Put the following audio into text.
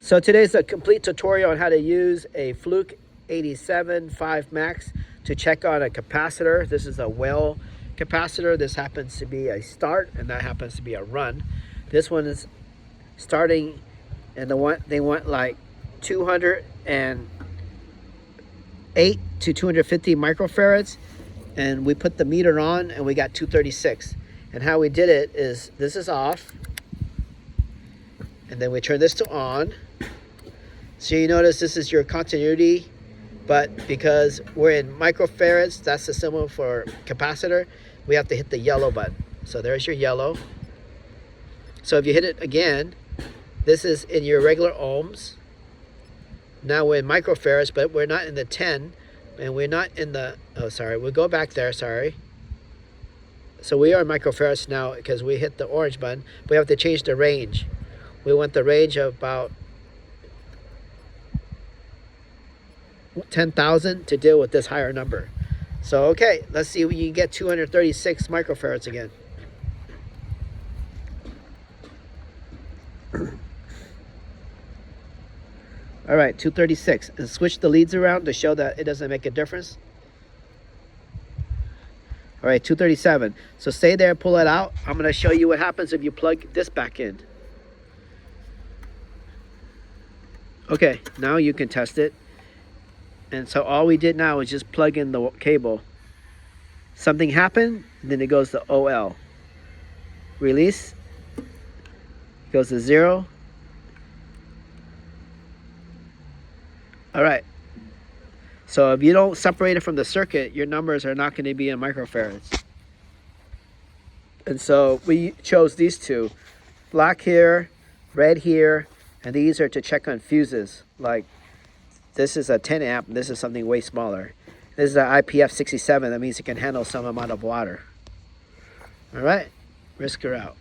So today's a complete tutorial on how to use a Fluke 87 5 Max to check on a capacitor. This is a well capacitor. This happens to be a start and that happens to be a run. This one is starting and they want like 208 to 250 microfarads, and we put the meter on and we got 236. And how we did it is this is off and then we turn this to on. So you notice this is your continuity, but because we're in microfarads, that's the symbol for capacitor, we have to hit the yellow button. So there's your yellow. So if you hit it again, this is in your regular ohms. Now we're in microfarads, but we're not in the 10, and we're not in the, oh sorry, we'll go back there, sorry. So we are in microfarads now because we hit the orange button. We have to change the range. We want the range of about 10,000 to deal with this higher number. So okay, let's see if you can get 236 microfarads again. All right, 236, and switch the leads around to show that it doesn't make a difference. All right, 237. So stay there, pull it out. I'm gonna show you what happens if you plug this back in. Okay, now you can test it. And so all we did now is just plug in the cable. Something happened, and then it goes to OL. Release, goes to 0. All right. So if you don't separate it from the circuit, your numbers are not going to be in microfarads. And so we chose these two. Black here, red here, and these are to check on fuses. Like this is a 10 amp, and this is something way smaller. This is an IPF 67, that means it can handle some amount of water. All right, Risker out.